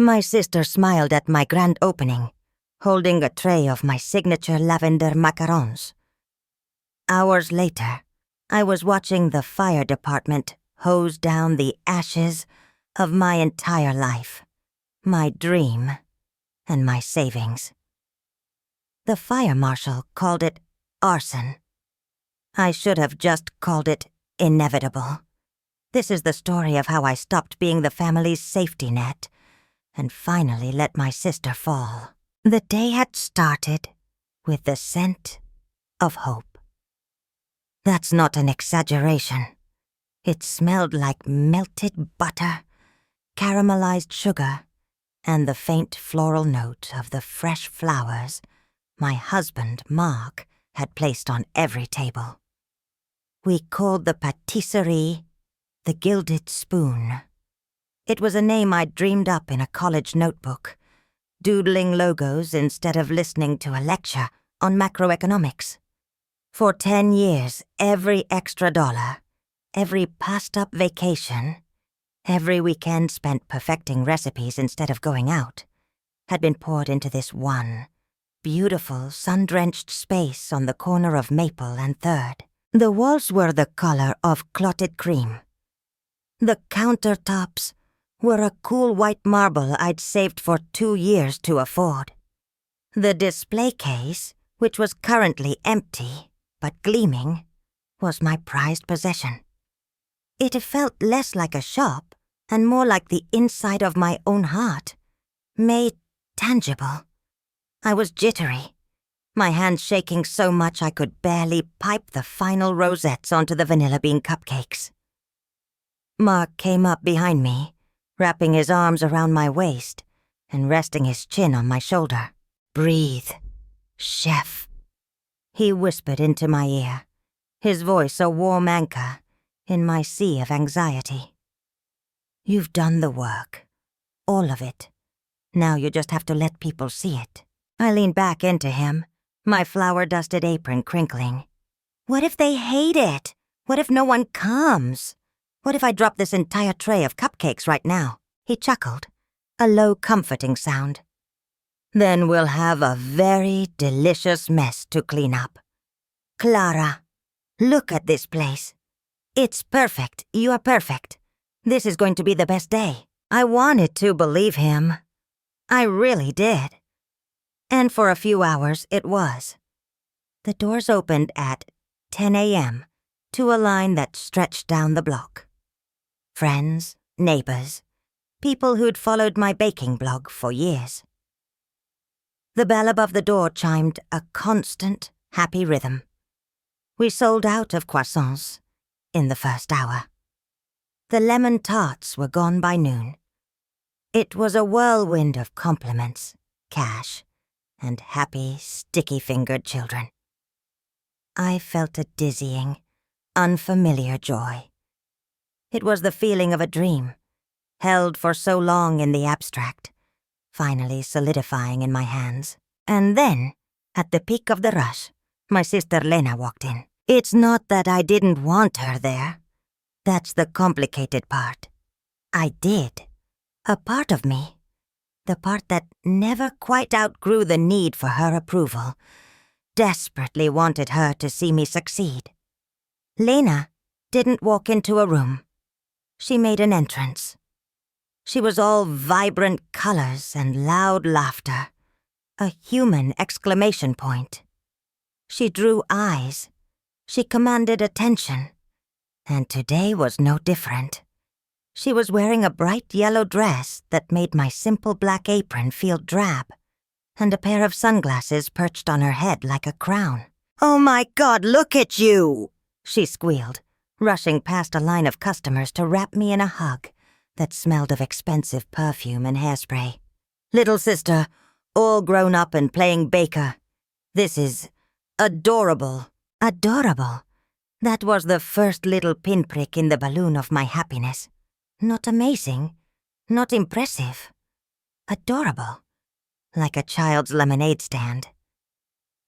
My sister smiled at my grand opening, holding a tray of my signature lavender macarons. Hours later, I was watching the fire department hose down the ashes of my entire life, my dream, and my savings. The fire marshal called it arson. I should have just called it inevitable. This is the story of how I stopped being the family's safety net and finally let my sister fall. The day had started with the scent of hope. That's not an exaggeration. It smelled like melted butter, caramelized sugar, and the faint floral note of the fresh flowers my husband, Mark, had placed on every table. We called the patisserie the Gilded Spoon. It was a name I'd dreamed up in a college notebook, doodling logos instead of listening to a lecture on macroeconomics. For 10 years, every extra dollar, every passed-up vacation, every weekend spent perfecting recipes instead of going out, had been poured into this one, beautiful, sun-drenched space on the corner of Maple and 3rd. The walls were the color of clotted cream. The countertops were a cool white marble I'd saved for 2 years to afford. The display case, which was currently empty but gleaming, was my prized possession. It felt less like a shop and more like the inside of my own heart, made tangible. I was jittery, my hands shaking so much I could barely pipe the final rosettes onto the vanilla bean cupcakes. Mark came up behind me, wrapping his arms around my waist and resting his chin on my shoulder. "Breathe, chef," he whispered into my ear, his voice a warm anchor in my sea of anxiety. "You've done the work, all of it. Now you just have to let people see it." I leaned back into him, my flour-dusted apron crinkling. "What if they hate it? What if no one comes? What if I drop this entire tray of cupcakes right now?" He chuckled, a low, comforting sound. "Then we'll have a very delicious mess to clean up. Clara, look at this place. It's perfect. You are perfect. This is going to be the best day." I wanted to believe him. I really did. And for a few hours it was. The doors opened at 10 a.m. to a line that stretched down the block. Friends, neighbors, people who'd followed my baking blog for years. The bell above the door chimed a constant, happy rhythm. We sold out of croissants in the first hour. The lemon tarts were gone by noon. It was a whirlwind of compliments, cash, and happy, sticky-fingered children. I felt a dizzying, unfamiliar joy. It was the feeling of a dream, held for so long in the abstract, finally solidifying in my hands. And then, at the peak of the rush, my sister Lena walked in. It's not that I didn't want her there. That's the complicated part. I did. A part of me, the part that never quite outgrew the need for her approval, desperately wanted her to see me succeed. Lena didn't walk into a room. She made an entrance. She was all vibrant colors and loud laughter, a human exclamation point. She drew eyes. She commanded attention. And today was no different. She was wearing a bright yellow dress that made my simple black apron feel drab, and a pair of sunglasses perched on her head like a crown. "Oh my God, look at you!" she squealed, rushing past a line of customers to wrap me in a hug that smelled of expensive perfume and hairspray. "Little sister, all grown up and playing baker. This is adorable." Adorable. That was the first little pinprick in the balloon of my happiness. Not amazing, not impressive. Adorable. Like a child's lemonade stand.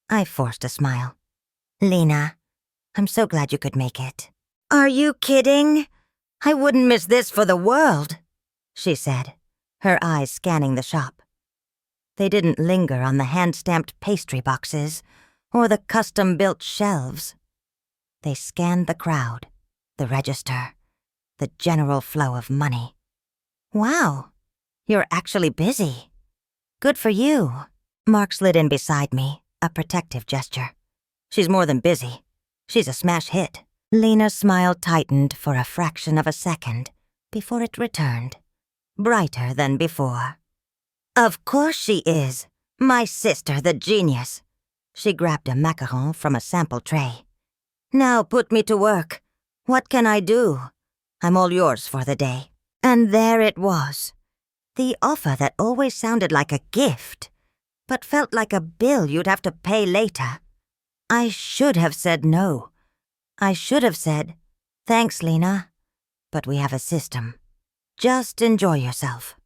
I forced a smile. "Lena, I'm so glad you could make it." "Are you kidding? I wouldn't miss this for the world," she said, her eyes scanning the shop. They didn't linger on the hand-stamped pastry boxes or the custom-built shelves. They scanned the crowd, the register, the general flow of money. Wow, you're actually busy. Good for you. Mark slid in beside me, a protective gesture. She's more than busy. She's a smash hit. Lena's smile tightened for a fraction of a second before it returned, brighter than before. Of course she is. My sister, the genius. She grabbed a macaron from a sample tray. Now put me to work. What can I do? I'm all yours for the day. And there it was. The offer that always sounded like a gift, but felt like a bill you'd have to pay later. I should have said no. I should have said, thanks, Lena, but we have a system. Just enjoy yourself.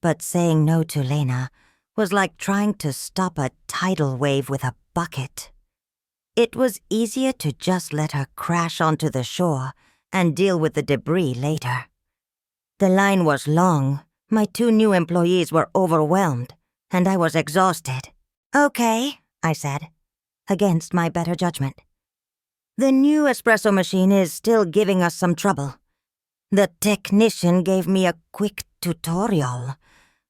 But saying no to Lena was like trying to stop a tidal wave with a bucket. It was easier to just let her crash onto the shore and deal with the debris later. The line was long, my 2 new employees were overwhelmed, and I was exhausted. Okay, I said, against my better judgment. The new espresso machine is still giving us some trouble. The technician gave me a quick tutorial,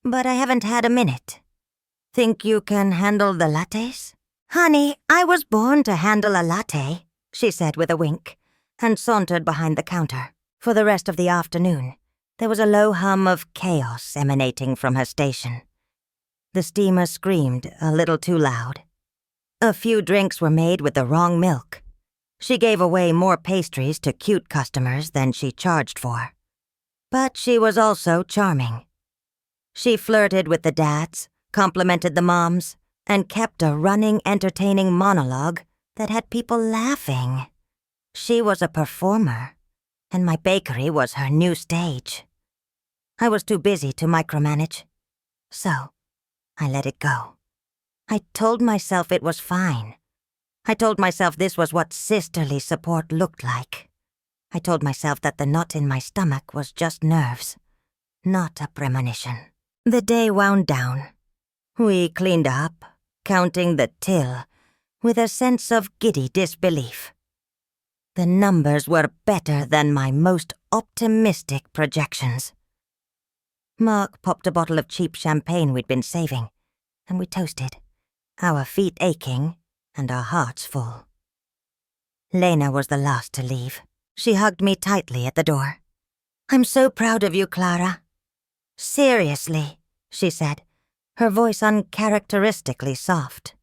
but I haven't had a minute. Think you can handle the lattes? Honey, I was born to handle a latte, she said with a wink, and sauntered behind the counter. For the rest of the afternoon, there was a low hum of chaos emanating from her station. The steamer screamed a little too loud. A few drinks were made with the wrong milk. She gave away more pastries to cute customers than she charged for. But she was also charming. She flirted with the dads, complimented the moms, and kept a running, entertaining monologue that had people laughing. She was a performer, and my bakery was her new stage. I was too busy to micromanage, so I let it go. I told myself it was fine. I told myself this was what sisterly support looked like. I told myself that the knot in my stomach was just nerves, not a premonition. The day wound down. We cleaned up, counting the till, with a sense of giddy disbelief. The numbers were better than my most optimistic projections. Mark popped a bottle of cheap champagne we'd been saving, and we toasted, our feet aching and our hearts full. Lena was the last to leave. She hugged me tightly at the door. I'm so proud of you, Clara. Seriously, she said, her voice uncharacteristically soft.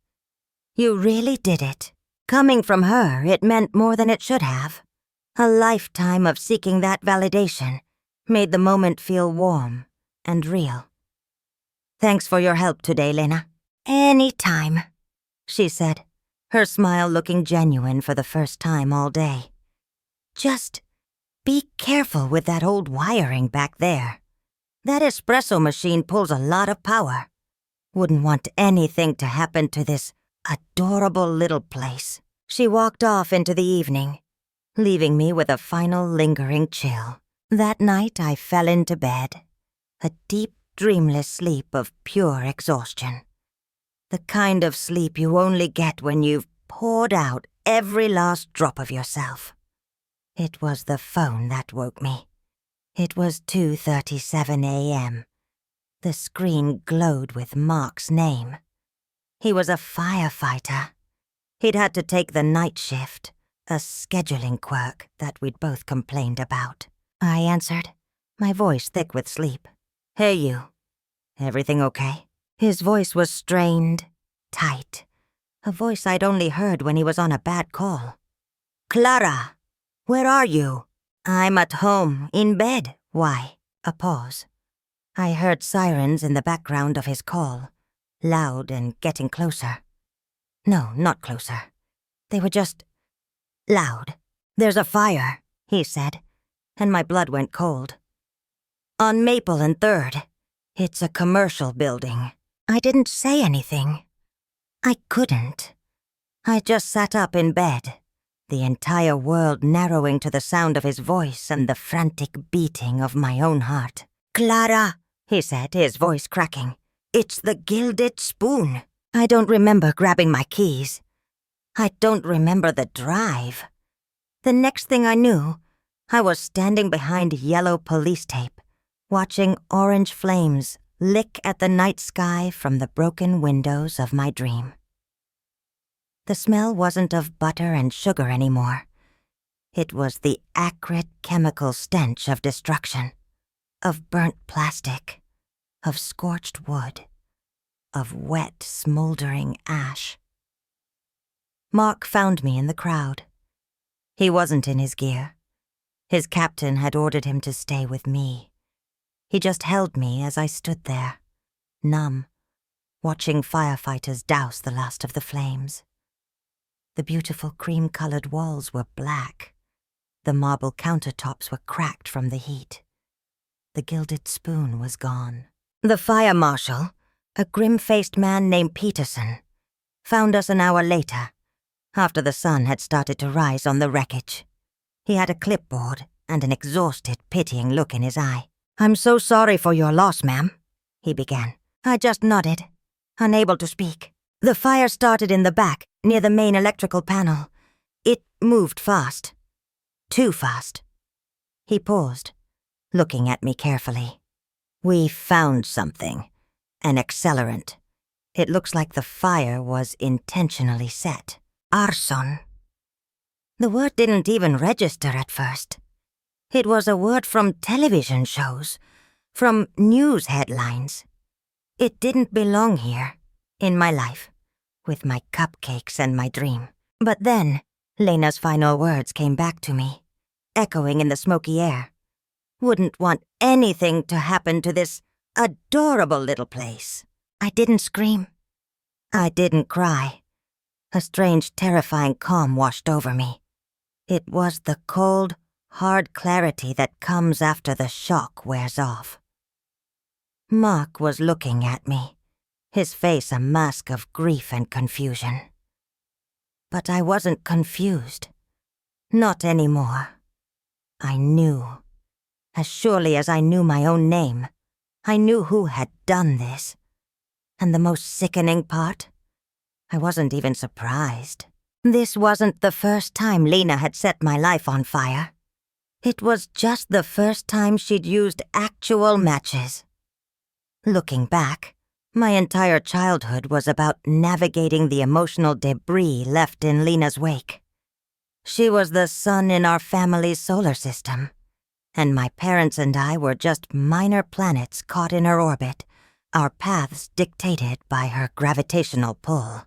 You really did it. Coming from her, it meant more than it should have. A lifetime of seeking that validation made the moment feel warm and real. Thanks for your help today, Lena. Any time, she said, her smile looking genuine for the first time all day. Just be careful with that old wiring back there. That espresso machine pulls a lot of power. Wouldn't want anything to happen to this adorable little place. She walked off into the evening, leaving me with a final lingering chill. That night I fell into bed, a deep, dreamless sleep of pure exhaustion. The kind of sleep you only get when you've poured out every last drop of yourself. It was the phone that woke me. It was 2:37 a.m. The screen glowed with Mark's name. He was a firefighter. He'd had to take the night shift, a scheduling quirk that we'd both complained about. I answered, my voice thick with sleep. Hey, you. Everything okay? His voice was strained, tight, a voice I'd only heard when he was on a bad call. Clara, where are you? I'm at home, in bed. Why? A pause. I heard sirens in the background of his call, loud and getting closer. No, not closer. They were just loud. There's a fire, he said, and my blood went cold. On Maple and 3rd. It's a commercial building. I didn't say anything. I couldn't. I just sat up in bed, the entire world narrowing to the sound of his voice and the frantic beating of my own heart. Clara, he said, his voice cracking. "It's the Gilded Spoon. I don't remember grabbing my keys. I don't remember the drive. The next thing I knew, I was standing behind yellow police tape, watching orange flames lick at the night sky from the broken windows of my dream. The smell wasn't of butter and sugar anymore. It was the acrid chemical stench of destruction, of burnt plastic, of scorched wood, of wet, smoldering ash. Mark found me in the crowd. He wasn't in his gear. His captain had ordered him to stay with me. He just held me as I stood there, numb, watching firefighters douse the last of the flames. The beautiful cream-colored walls were black. The marble countertops were cracked from the heat. The Gilded Spoon was gone. The fire marshal, a grim-faced man named Peterson, found us an hour later, after the sun had started to rise on the wreckage. He had a clipboard and an exhausted, pitying look in his eye. "I'm so sorry for your loss, ma'am," he began. I just nodded, unable to speak. The fire started in the back, near the main electrical panel. It moved fast. Too fast. He paused, looking at me carefully. "We found something. An accelerant. It looks like the fire was intentionally set. Arson." The word didn't even register at first. It was a word from television shows, from news headlines. It didn't belong here, in my life, with my cupcakes and my dream. But then, Lena's final words came back to me, echoing in the smoky air. "Wouldn't want anything to happen to this adorable little place." I didn't scream. I didn't cry. A strange, terrifying calm washed over me. It was the cold, hard clarity that comes after the shock wears off. Mark was looking at me, his face a mask of grief and confusion. But I wasn't confused. Not anymore. I knew. As surely as I knew my own name, I knew who had done this. And the most sickening part? I wasn't even surprised. This wasn't the first time Lena had set my life on fire. It was just the first time she'd used actual matches. Looking back, my entire childhood was about navigating the emotional debris left in Lena's wake. She was the sun in our family's solar system, and my parents and I were just minor planets caught in her orbit, our paths dictated by her gravitational pull.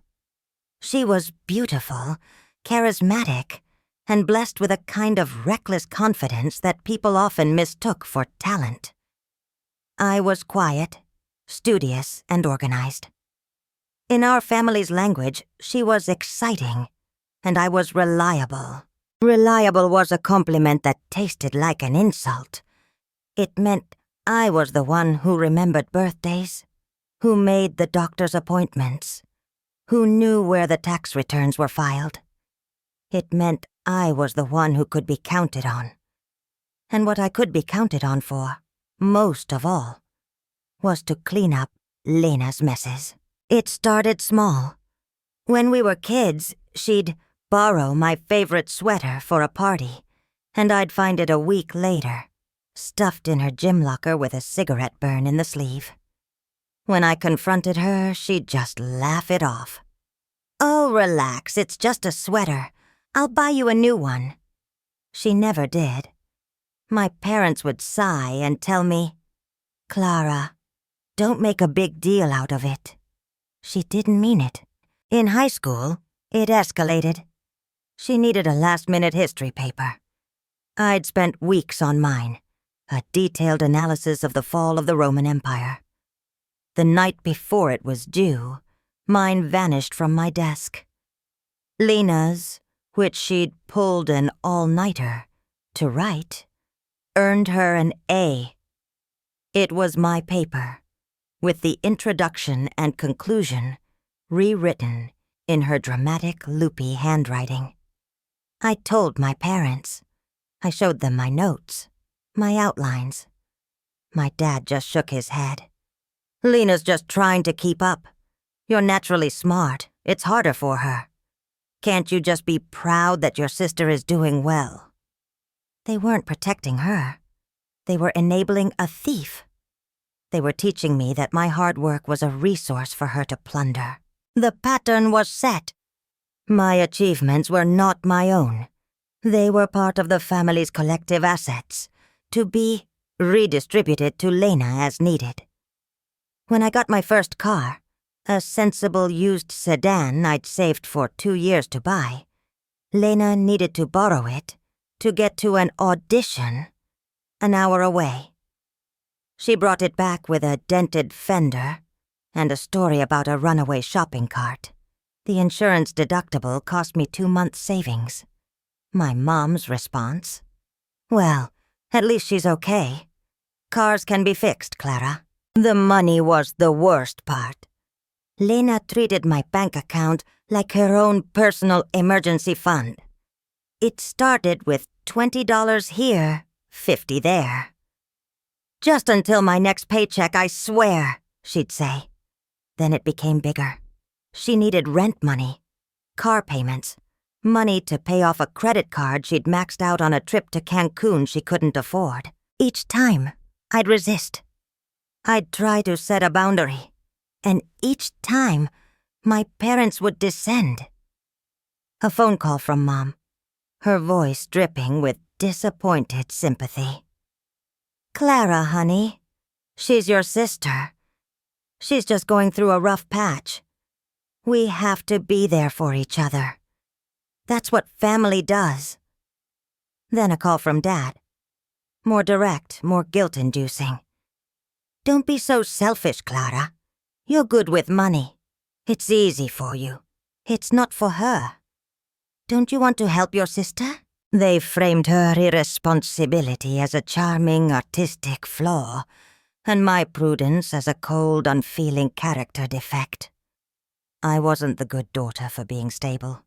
She was beautiful, charismatic, and blessed with a kind of reckless confidence that people often mistook for talent. I was quiet, studious, and organized. In our family's language, she was exciting, and I was reliable. Reliable was a compliment that tasted like an insult. It meant I was the one who remembered birthdays, who made the doctor's appointments, who knew where the tax returns were filed. It meant I was the one who could be counted on. And what I could be counted on for, most of all, was to clean up Lena's messes. It started small. When we were kids, she'd borrow my favorite sweater for a party, and I'd find it a week later, stuffed in her gym locker with a cigarette burn in the sleeve. When I confronted her, she'd just laugh it off. "Oh, relax, it's just a sweater. I'll buy you a new one." She never did. My parents would sigh and tell me, "Clara, don't make a big deal out of it." She didn't mean it. In high school, it escalated. She needed a last-minute history paper. I'd spent weeks on mine, a detailed analysis of the fall of the Roman Empire. The night before it was due, mine vanished from my desk. Lena's, which she'd pulled an all-nighter to write, earned her an A. It was my paper, with the introduction and conclusion rewritten in her dramatic, loopy handwriting. I told my parents. I showed them my notes, my outlines. My dad just shook his head. Lena's just trying to keep up. You're naturally smart. It's harder for her. Can't you just be proud that your sister is doing well? They weren't protecting her. They were enabling a thief. They were teaching me that my hard work was a resource for her to plunder. The pattern was set. My achievements were not my own. They were part of the family's collective assets, to be redistributed to Lena as needed. When I got my first car, a sensible used sedan I'd saved for 2 years to buy, Lena needed to borrow it to get to an audition an hour away. She brought it back with a dented fender and a story about a runaway shopping cart. The insurance deductible cost me 2 months' savings. My mom's response? Well, at least she's okay. Cars can be fixed, Clara. The money was the worst part. Lena treated my bank account like her own personal emergency fund. It started with $20 here, $50 there. Just until my next paycheck, I swear, she'd say. Then it became bigger. She needed rent money, car payments, money to pay off a credit card she'd maxed out on a trip to Cancun she couldn't afford. Each time, I'd resist. I'd try to set a boundary, and each time, my parents would descend. A phone call from Mom, her voice dripping with disappointed sympathy. Clara, honey, she's your sister. She's just going through a rough patch. We have to be there for each other. That's what family does. Then a call from Dad. More direct, more guilt-inducing. Don't be so selfish, Clara. You're good with money. It's easy for you. It's not for her. Don't you want to help your sister? They framed her irresponsibility as a charming artistic flaw, and my prudence as a cold, unfeeling character defect. I wasn't the good daughter for being stable.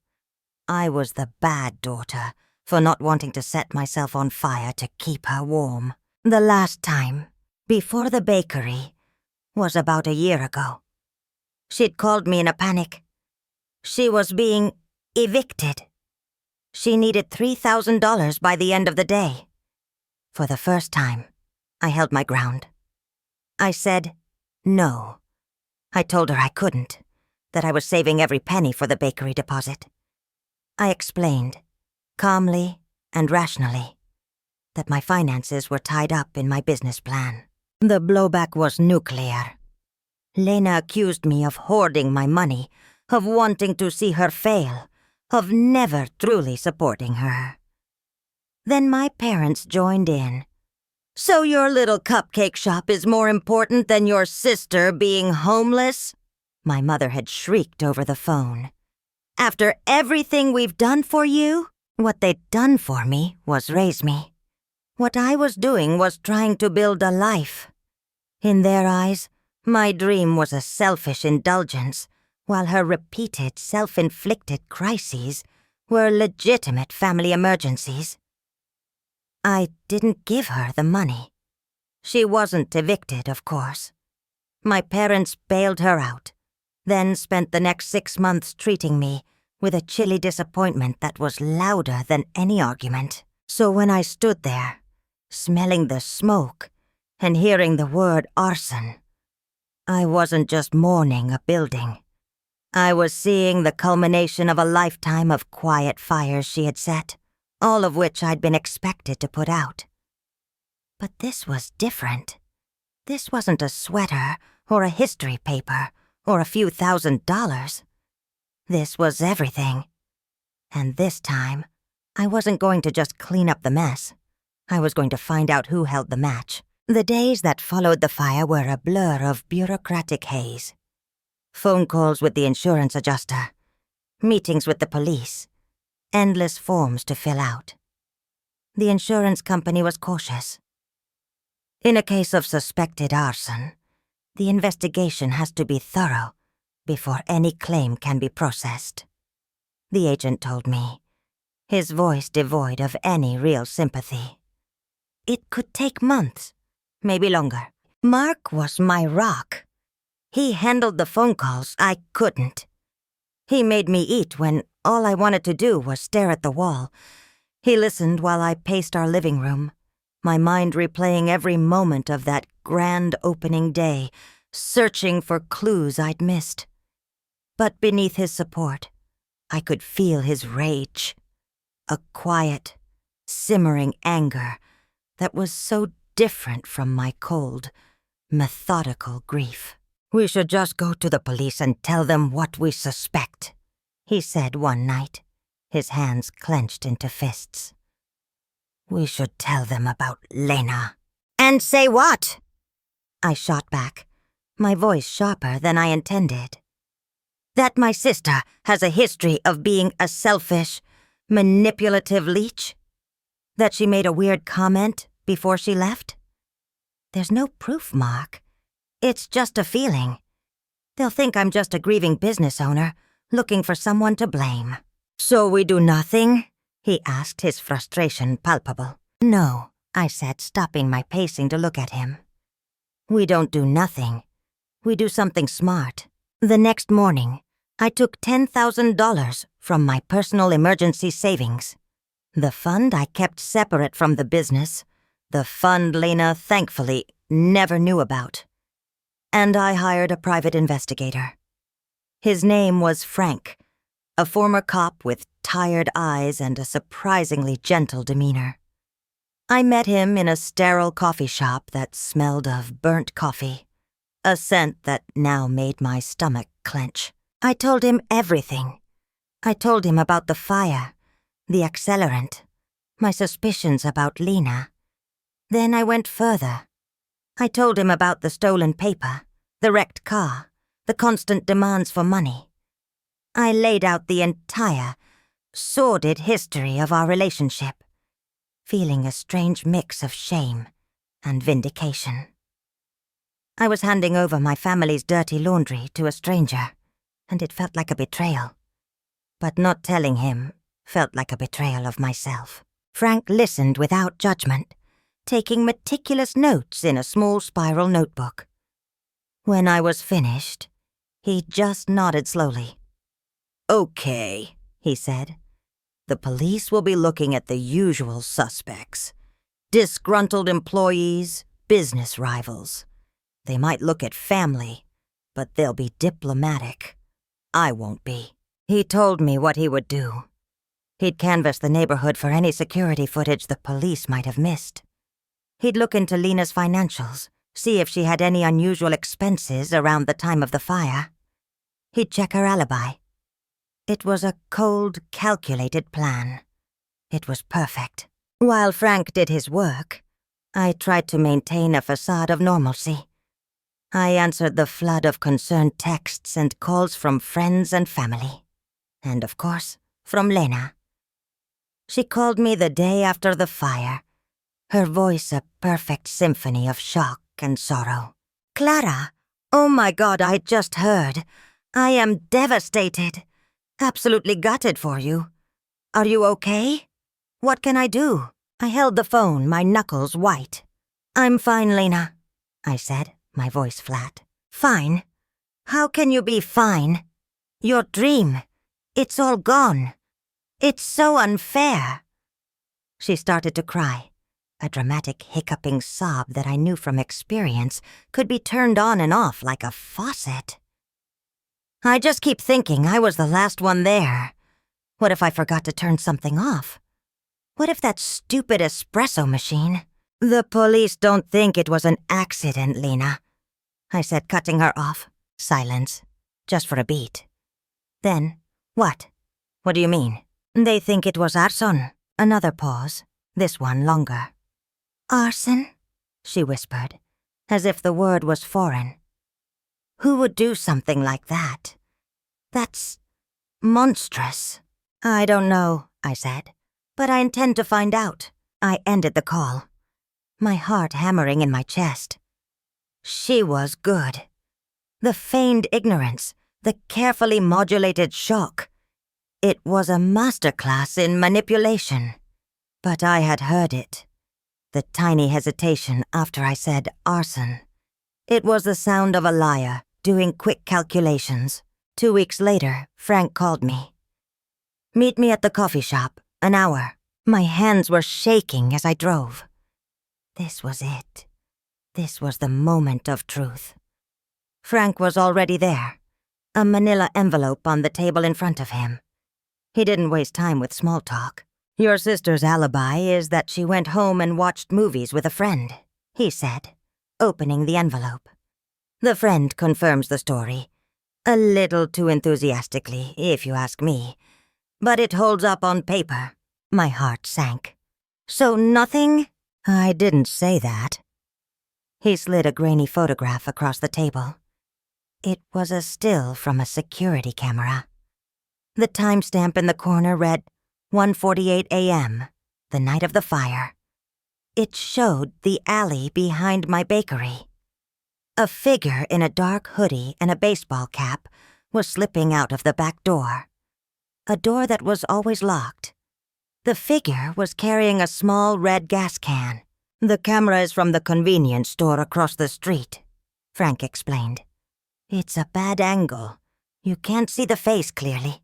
I was the bad daughter for not wanting to set myself on fire to keep her warm. The last time, before the bakery, was about a year ago. She'd called me in a panic. She was being evicted. She needed $3,000 by the end of the day. For the first time, I held my ground. I said no. I told her I couldn't, that I was saving every penny for the bakery deposit. I explained, calmly and rationally, that my finances were tied up in my business plan. The blowback was nuclear. Lena accused me of hoarding my money, of wanting to see her fail, of never truly supporting her. Then my parents joined in. So your little cupcake shop is more important than your sister being homeless? My mother had shrieked over the phone. After everything we've done for you? What they'd done for me was raise me. What I was doing was trying to build a life. In their eyes, my dream was a selfish indulgence, while her repeated self-inflicted crises were legitimate family emergencies. I didn't give her the money. She wasn't evicted, of course. My parents bailed her out, then spent the next 6 months treating me with a chilly disappointment that was louder than any argument. So when I stood there, smelling the smoke and hearing the word arson, I wasn't just mourning a building. I was seeing the culmination of a lifetime of quiet fires she had set, all of which I'd been expected to put out. But this was different. This wasn't a sweater or a history paper or a few $1,000s. This was everything. And this time, I wasn't going to just clean up the mess. I was going to find out who held the match. The days that followed the fire were a blur of bureaucratic haze. Phone calls with the insurance adjuster, meetings with the police, endless forms to fill out. The insurance company was cautious. In a case of suspected arson, the investigation has to be thorough before any claim can be processed. The agent told me, his voice devoid of any real sympathy. It could take months, maybe longer. Mark was my rock. He handled the phone calls I couldn't. He made me eat when all I wanted to do was stare at the wall. He listened while I paced our living room, my mind replaying every moment of that grand opening day, searching for clues I'd missed. But beneath his support, I could feel his rage, a quiet, simmering anger that was so different from my cold, methodical grief. "We should just go to the police and tell them what we suspect," he said one night, his hands clenched into fists. "We should tell them about Lena." "And say what?" I shot back, my voice sharper than I intended. "That my sister has a history of being a selfish, manipulative leech? That she made a weird comment before she left? There's no proof, Mark. It's just a feeling. They'll think I'm just a grieving business owner, looking for someone to blame." "So we do nothing?" he asked, his frustration palpable. "No," I said, stopping my pacing to look at him. "We don't do nothing. We do something smart." The next morning, I took $10,000 from my personal emergency savings. The fund I kept separate from the business, the fund Lena thankfully never knew about. And I hired a private investigator. His name was Frank, a former cop with tired eyes and a surprisingly gentle demeanor. I met him in a sterile coffee shop that smelled of burnt coffee, a scent that now made my stomach clench. I told him everything. I told him about the fire, the accelerant, my suspicions about Lena. Then I went further. I told him about the stolen paper, the wrecked car, the constant demands for money. I laid out the entire, sordid history of our relationship, feeling a strange mix of shame and vindication. I was handing over my family's dirty laundry to a stranger, and it felt like a betrayal. But not telling him felt like a betrayal of myself. Frank listened without judgment, taking meticulous notes in a small spiral notebook. When I was finished, he just nodded slowly. "Okay," he said. "The police will be looking at the usual suspects. Disgruntled employees, business rivals. They might look at family, but they'll be diplomatic. I won't be." He told me what he would do. He'd canvass the neighborhood for any security footage the police might have missed. He'd look into Lena's financials, see if she had any unusual expenses around the time of the fire. He'd check her alibi. It was a cold, calculated plan. It was perfect. While Frank did his work, I tried to maintain a facade of normalcy. I answered the flood of concerned texts and calls from friends and family. And of course, from Lena. She called me the day after the fire, her voice a perfect symphony of shock and sorrow. "Clara, oh my God, I just heard. I am devastated. Absolutely gutted for you. Are you okay? What can I do?" I held the phone, my knuckles white. "I'm fine, Lena," I said, my voice flat. "Fine? How can you be fine? Your dream, it's all gone. It's so unfair." She started to cry, a dramatic hiccuping sob that I knew from experience could be turned on and off like a faucet. "I just keep thinking I was the last one there. What if I forgot to turn something off? What if that stupid espresso machine—" "The police don't think it was an accident, Lena," I said, cutting her off. Silence, just for a beat. Then, "What? What do you mean?" "They think it was arson." Another pause, this one longer. "Arson?" she whispered, as if the word was foreign. "Who would do something like that? That's monstrous." "I don't know," I said, "but I intend to find out." I ended the call, my heart hammering in my chest. She was good. The feigned ignorance, the carefully modulated shock. It was a masterclass in manipulation. But I had heard it. The tiny hesitation after I said arson. It was the sound of a liar doing quick calculations. 2 weeks later, Frank called me. "Meet me at the coffee shop, an hour." My hands were shaking as I drove. This was it. This was the moment of truth. Frank was already there, a manila envelope on the table in front of him. He didn't waste time with small talk. "Your sister's alibi is that she went home and watched movies with a friend," he said, opening the envelope. "The friend confirms the story. A little too enthusiastically, if you ask me. But it holds up on paper." My heart sank. "So nothing?" "I didn't say that." He slid a grainy photograph across the table. It was a still from a security camera. The timestamp in the corner read 1:48 a.m., the night of the fire. It showed the alley behind my bakery. A figure in a dark hoodie and a baseball cap was slipping out of the back door. A door that was always locked. The figure was carrying a small red gas can. "The camera is from the convenience store across the street," Frank explained. "It's a bad angle. You can't see the face clearly.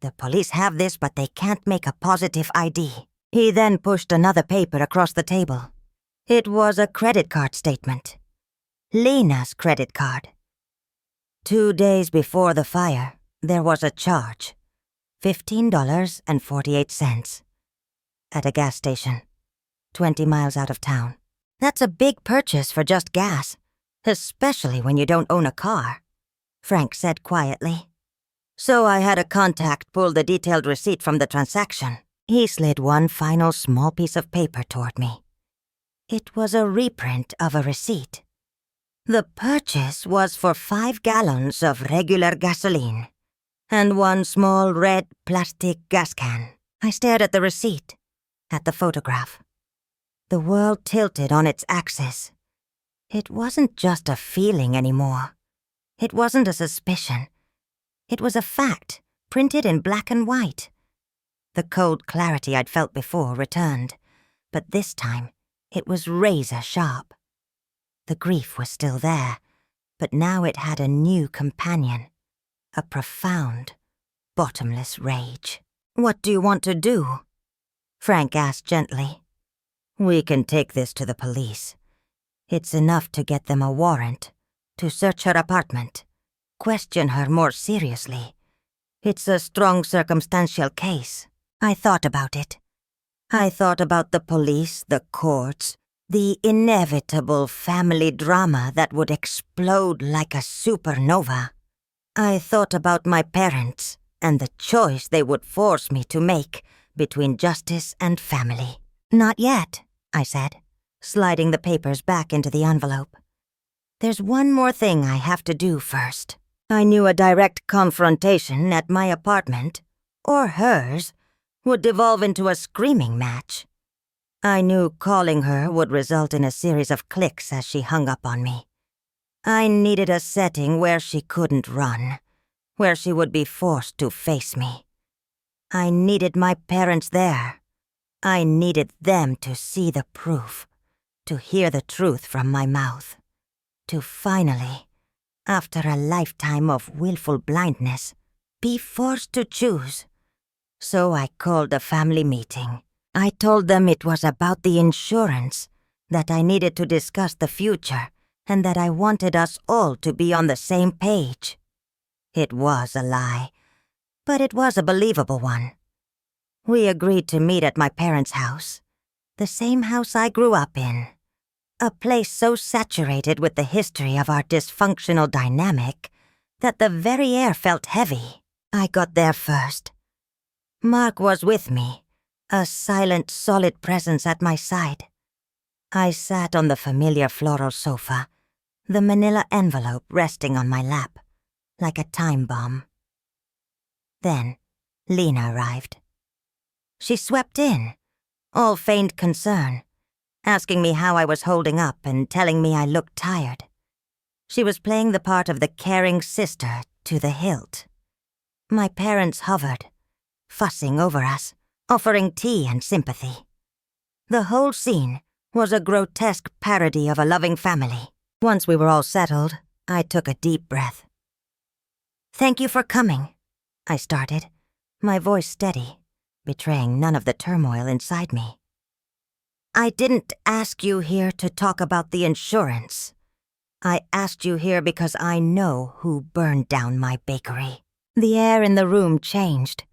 The police have this, but they can't make a positive ID." He then pushed another paper across the table. It was a credit card statement. Lena's credit card. 2 days before the fire, there was a charge. $15.48. At a gas station, 20 miles out of town. That's a big purchase for just gas, especially when you don't own a car, Frank said quietly. "So I had a contact pull the detailed receipt from the transaction." He slid one final small piece of paper toward me. It was a reprint of a receipt. The purchase was for 5 gallons of regular gasoline and 1 small red plastic gas can. I stared at the receipt, at the photograph. The world tilted on its axis. It wasn't just a feeling anymore. It wasn't a suspicion. It was a fact, printed in black and white. The cold clarity I'd felt before returned, but this time it was razor sharp. The grief was still there, but now it had a new companion, a profound, bottomless rage. "What do you want to do?" Frank asked gently. "We can take this to the police. It's enough to get them a warrant, to search her apartment, question her more seriously. It's a strong circumstantial case." I thought about it. I thought about the police, the courts, the inevitable family drama that would explode like a supernova. I thought about my parents and the choice they would force me to make between justice and family. "Not yet," I said, sliding the papers back into the envelope. "There's one more thing I have to do first." I knew a direct confrontation at my apartment, or hers, would devolve into a screaming match. I knew calling her would result in a series of clicks as she hung up on me. I needed a setting where she couldn't run, where she would be forced to face me. I needed my parents there. I needed them to see the proof, to hear the truth from my mouth, to finally, after a lifetime of willful blindness, be forced to choose. So I called a family meeting. I told them it was about the insurance, that I needed to discuss the future, and that I wanted us all to be on the same page. It was a lie, but it was a believable one. We agreed to meet at my parents' house, the same house I grew up in, a place so saturated with the history of our dysfunctional dynamic that the very air felt heavy. I got there first. Mark was with me, a silent, solid presence at my side. I sat on the familiar floral sofa, the manila envelope resting on my lap, like a time bomb. Then Lena arrived. She swept in, all feigned concern, asking me how I was holding up and telling me I looked tired. She was playing the part of the caring sister to the hilt. My parents hovered, fussing over us, offering tea and sympathy. The whole scene was a grotesque parody of a loving family. Once we were all settled, I took a deep breath. "Thank you for coming," I started, my voice steady, betraying none of the turmoil inside me. "I didn't ask you here to talk about the insurance. I asked you here because I know who burned down my bakery." The air in the room changed.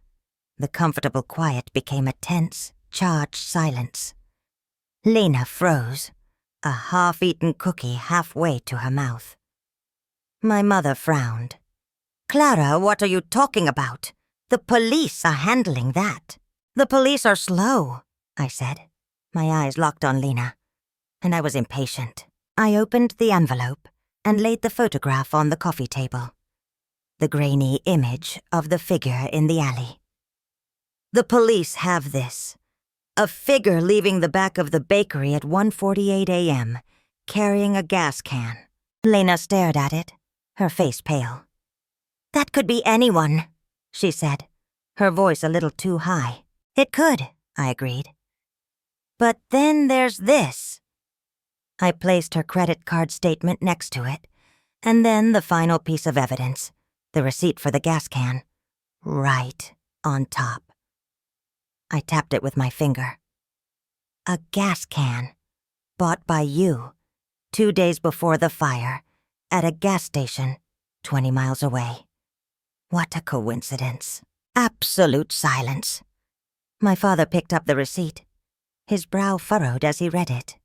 The comfortable quiet became a tense, charged silence. Lena froze, a half-eaten cookie halfway to her mouth. My mother frowned. "Clara, what are you talking about? The police are handling that." "The police are slow," I said. My eyes locked on Lena, and I was impatient. I opened the envelope and laid the photograph on the coffee table. The grainy image of the figure in the alley. "The police have this. A figure leaving the back of the bakery at 1:48 a.m., carrying a gas can." Lena stared at it, her face pale. "That could be anyone," she said, her voice a little too high. "It could," I agreed. "But then there's this." I placed her credit card statement next to it, and then the final piece of evidence, the receipt for the gas can, right on top. I tapped it with my finger. A gas can, bought by you, 2 days before the fire, at a gas station 20 miles away. What a coincidence. Absolute silence. My father picked up the receipt, his brow furrowed as he read it.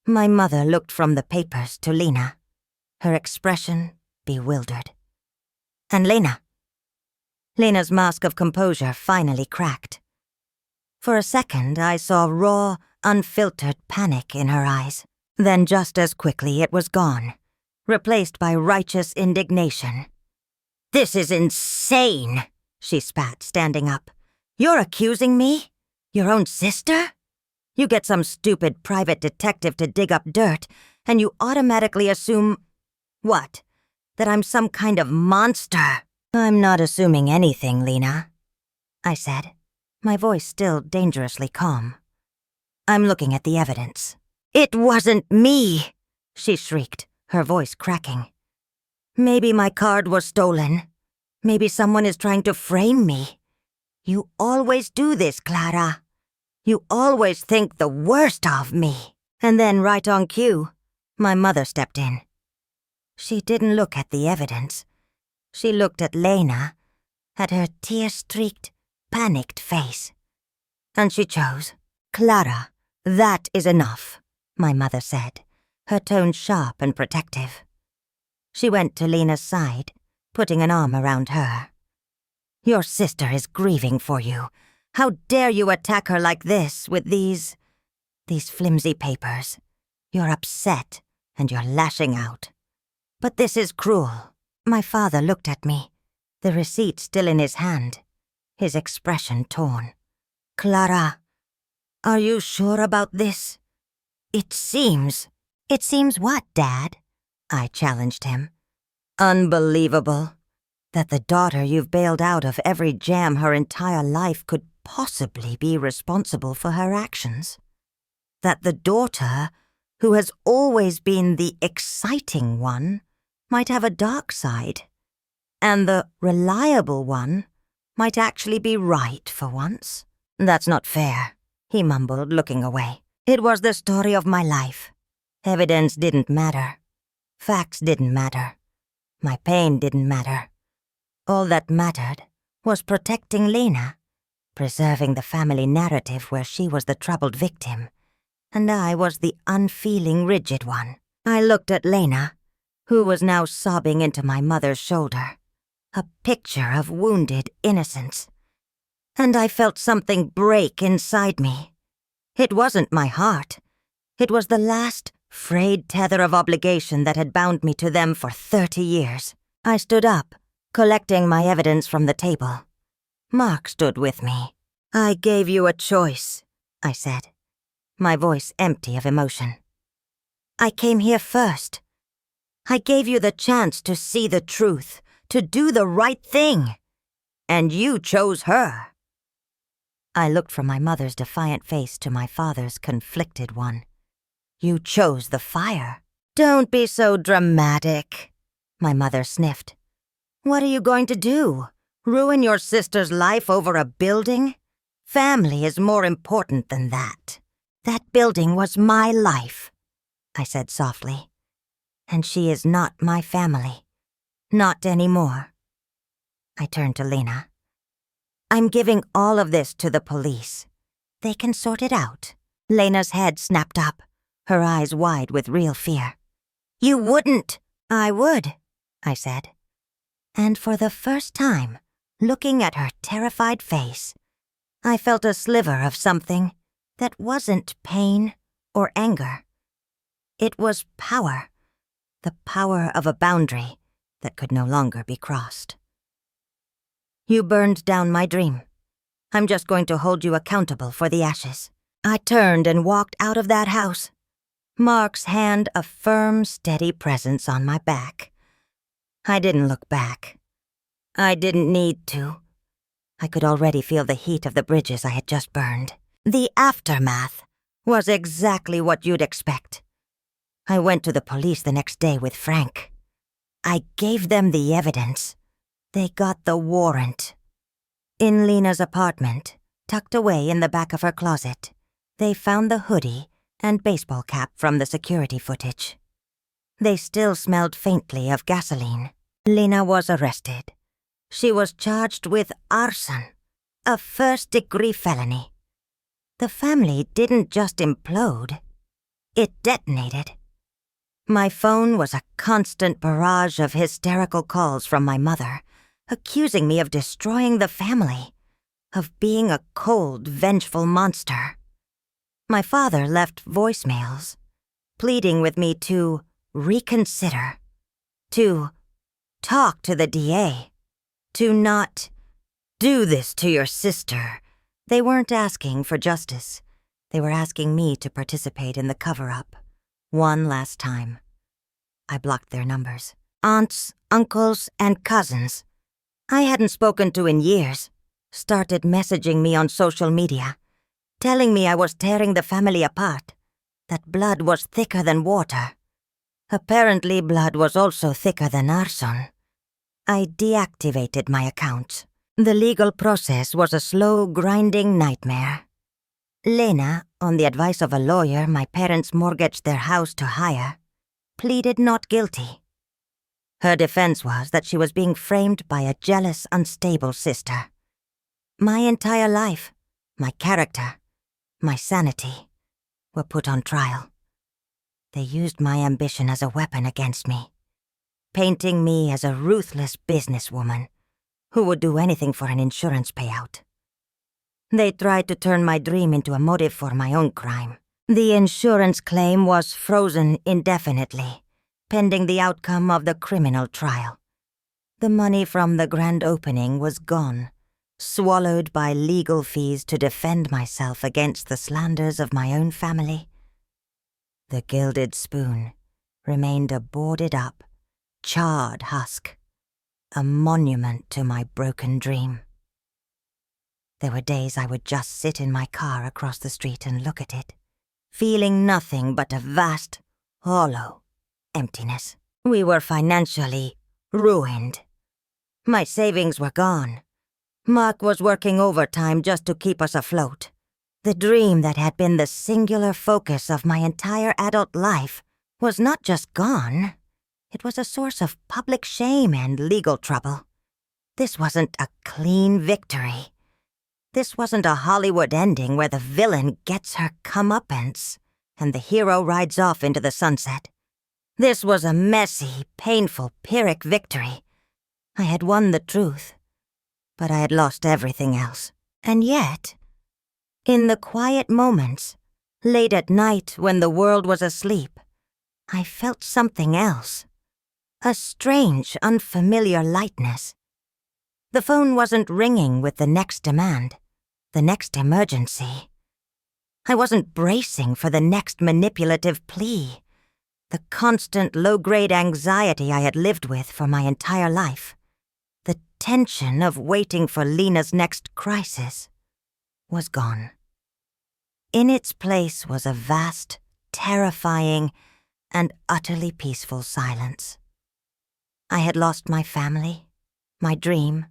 My mother looked from the papers to Lena, her expression bewildered. And Lena. Lena's mask of composure finally cracked. For a second, I saw raw, unfiltered panic in her eyes. Then just as quickly it was gone, replaced by righteous indignation. "This is insane," she spat, standing up. "You're accusing me? Your own sister? You get some stupid private detective to dig up dirt, and you automatically assume... what? That I'm some kind of monster." "I'm not assuming anything, Lena," I said, my voice still dangerously calm. "I'm looking at the evidence." "It wasn't me!" she shrieked, her voice cracking. "Maybe my card was stolen. Maybe someone is trying to frame me. You always do this, Clara. You always think the worst of me." And then, right on cue, my mother stepped in. She didn't look at the evidence. She looked at Lena, at her tear-streaked, panicked face. And she chose. "Clara, that is enough," my mother said, her tone sharp and protective. She went to Lena's side, putting an arm around her. "Your sister is grieving for you. How dare you attack her like this with these flimsy papers? You're upset and you're lashing out. But this is cruel." My father looked at me, the receipt still in his hand, his expression torn. "Clara, are you sure about this? It seems..." "It seems what, Dad?" I challenged him. "Unbelievable. That the daughter you've bailed out of every jam her entire life could possibly be responsible for her actions. That the daughter, who has always been the exciting one, might have a dark side. And the reliable one might actually be right for once. That's not fair," he mumbled, looking away. "It was the story of my life. Evidence didn't matter. Facts didn't matter. My pain didn't matter. All that mattered was protecting Lena, preserving the family narrative where she was the troubled victim, and I was the unfeeling, rigid one." I looked at Lena, who was now sobbing into my mother's shoulder, a picture of wounded innocence. And I felt something break inside me. It wasn't my heart. It was the last, frayed tether of obligation that had bound me to them for 30 years. I stood up, collecting my evidence from the table. Mark stood with me. "I gave you a choice," I said, my voice empty of emotion. "I came here first. I gave you the chance to see the truth, to do the right thing. And you chose her." I looked from my mother's defiant face to my father's conflicted one. You chose the fire. Don't be so dramatic, my mother sniffed. What are you going to do? Ruin your sister's life over a building? Family is more important than that. That building was my life, I said softly. And she is not my family. Not anymore. I turned to Lena. I'm giving all of this to the police. They can sort it out. Lena's head snapped up, her eyes wide with real fear. You wouldn't. I would, I said. And for the first time, looking at her terrified face, I felt a sliver of something that wasn't pain or anger. It was power, the power of a boundary that could no longer be crossed. You burned down my dream. I'm just going to hold you accountable for the ashes. I turned and walked out of that house, Mark's hand a firm, steady presence on my back. I didn't look back. I didn't need to. I could already feel the heat of the bridges I had just burned. The aftermath was exactly what you'd expect. I went to the police the next day with Frank. I gave them the evidence. They got the warrant. In Lena's apartment, tucked away in the back of her closet, they found the hoodie and baseball cap from the security footage. They still smelled faintly of gasoline. Lena was arrested. She was charged with arson, a first-degree felony. The family didn't just implode. It detonated. My phone was a constant barrage of hysterical calls from my mother, accusing me of destroying the family, of being a cold, vengeful monster. My father left voicemails, pleading with me to reconsider, to talk to the DA, to not do this to your sister. They weren't asking for justice. They were asking me to participate in the cover-up, one last time. I blocked their numbers. Aunts, uncles, and cousins I hadn't spoken to in years started messaging me on social media, telling me I was tearing the family apart, that blood was thicker than water. Apparently, blood was also thicker than arson. I deactivated my accounts. The legal process was a slow, grinding nightmare. Lena, on the advice of a lawyer my parents mortgaged their house to hire, pleaded not guilty. Her defense was that she was being framed by a jealous, unstable sister. My entire life, my character, my sanity, were put on trial. They used my ambition as a weapon against me, painting me as a ruthless businesswoman who would do anything for an insurance payout. They tried to turn my dream into a motive for my own crime. The insurance claim was frozen indefinitely, pending the outcome of the criminal trial. The money from the grand opening was gone, swallowed by legal fees to defend myself against the slanders of my own family. The gilded spoon remained a boarded-up, charred husk, a monument to my broken dream. There were days I would just sit in my car across the street and look at it, feeling nothing but a vast, hollow emptiness. We were financially ruined. My savings were gone. Mark was working overtime just to keep us afloat. The dream that had been the singular focus of my entire adult life was not just gone. It was a source of public shame and legal trouble. This wasn't a clean victory. This wasn't a Hollywood ending where the villain gets her comeuppance and the hero rides off into the sunset. This was a messy, painful, Pyrrhic victory. I had won the truth, but I had lost everything else. And yet, in the quiet moments, late at night when the world was asleep, I felt something else. A strange, unfamiliar lightness. The phone wasn't ringing with the next demand, the next emergency. I wasn't bracing for the next manipulative plea. The constant low-grade anxiety I had lived with for my entire life. The tension of waiting for Lena's next crisis. was gone. In its place was a vast, terrifying, and utterly peaceful silence. I had lost my family, my dream,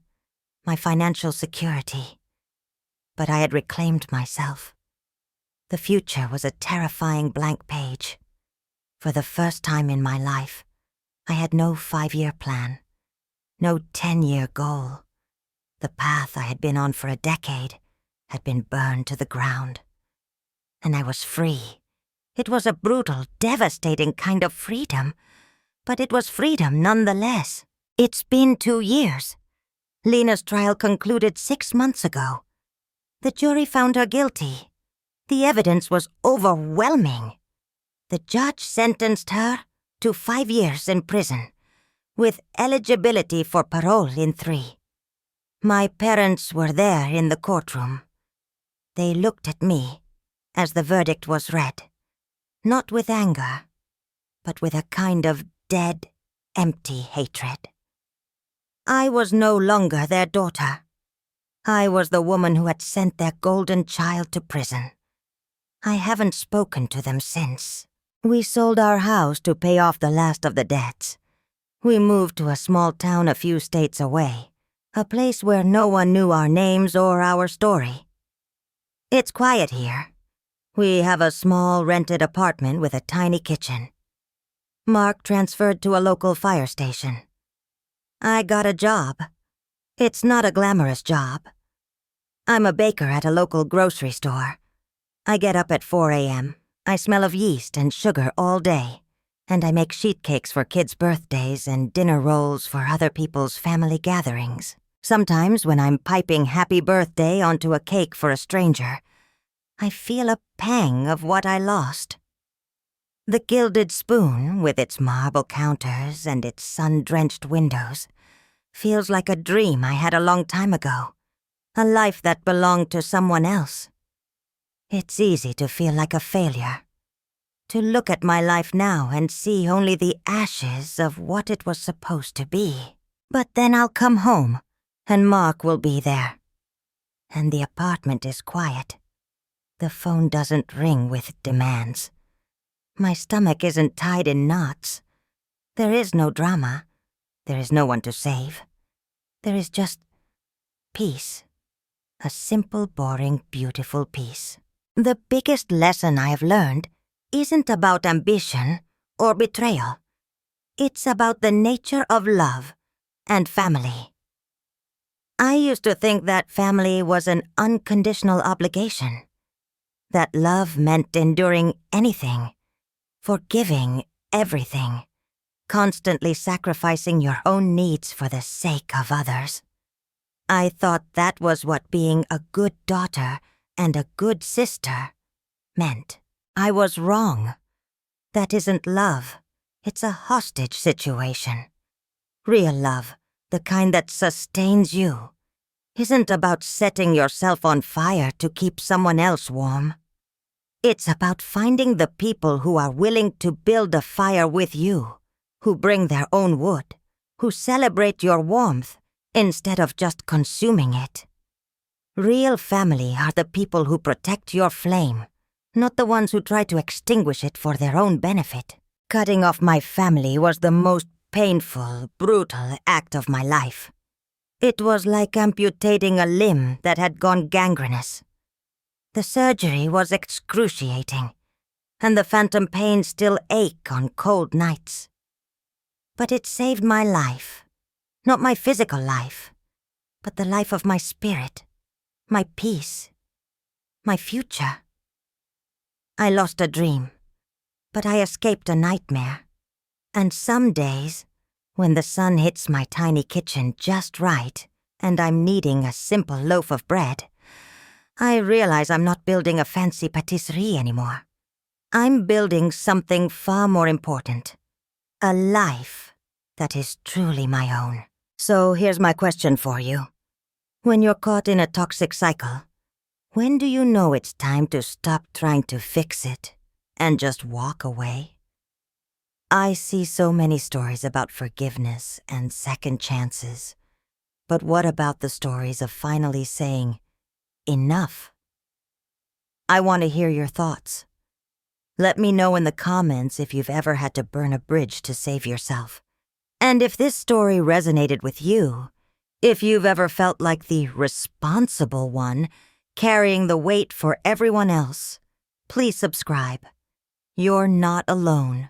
my financial security, but I had reclaimed myself. The future was a terrifying blank page. For the first time in my life, I had no 5-year plan, no 10-year goal. The path I had been on for a decade had been burned to the ground. And I was free. It was a brutal, devastating kind of freedom, but it was freedom nonetheless. It's been 2 years. Lena's trial concluded 6 months ago. The jury found her guilty. The evidence was overwhelming. The judge sentenced her to 5 years in prison, with eligibility for parole in 3. My parents were there in the courtroom. They looked at me as the verdict was read, not with anger, but with a kind of dead, empty hatred. I was no longer their daughter. I was the woman who had sent their golden child to prison. I haven't spoken to them since. We sold our house to pay off the last of the debts. We moved to a small town a few states away, a place where no one knew our names or our story. It's quiet here. We have a small rented apartment with a tiny kitchen. Mark transferred to a local fire station. I got a job. It's not a glamorous job. I'm a baker at a local grocery store. I get up at 4 a.m. I smell of yeast and sugar all day, and I make sheet cakes for kids' birthdays and dinner rolls for other people's family gatherings. Sometimes when I'm piping happy birthday onto a cake for a stranger, I feel a pang of what I lost. The Gilded Spoon, with its marble counters and its sun-drenched windows, feels like a dream I had a long time ago, a life that belonged to someone else. It's easy to feel like a failure, to look at my life now and see only the ashes of what it was supposed to be. But then I'll come home, and Mark will be there. And the apartment is quiet. The phone doesn't ring with demands. My stomach isn't tied in knots. There is no drama. There is no one to save. There is just peace. A simple, boring, beautiful peace. The biggest lesson I have learned isn't about ambition or betrayal. It's about the nature of love and family. I used to think that family was an unconditional obligation, that love meant enduring anything, forgiving everything, constantly sacrificing your own needs for the sake of others. I thought that was what being a good daughter and a good sister meant. I was wrong. That isn't love. It's a hostage situation. Real love, the kind that sustains you, isn't about setting yourself on fire to keep someone else warm. It's about finding the people who are willing to build a fire with you, who bring their own wood, who celebrate your warmth instead of just consuming it. Real family are the people who protect your flame, not the ones who try to extinguish it for their own benefit. Cutting off my family was the most painful, brutal act of my life. It was like amputating a limb that had gone gangrenous. The surgery was excruciating, and the phantom pains still ache on cold nights. But it saved my life, not my physical life, but the life of my spirit, my peace, my future. I lost a dream, but I escaped a nightmare. And some days, when the sun hits my tiny kitchen just right, and I'm kneading a simple loaf of bread, I realize I'm not building a fancy patisserie anymore. I'm building something far more important. A life that is truly my own. So here's my question for you. When you're caught in a toxic cycle, when do you know it's time to stop trying to fix it and just walk away? I see so many stories about forgiveness and second chances. But what about the stories of finally saying, enough? I want to hear your thoughts. Let me know in the comments if you've ever had to burn a bridge to save yourself. And if this story resonated with you, if you've ever felt like the responsible one, carrying the weight for everyone else, please subscribe. You're not alone.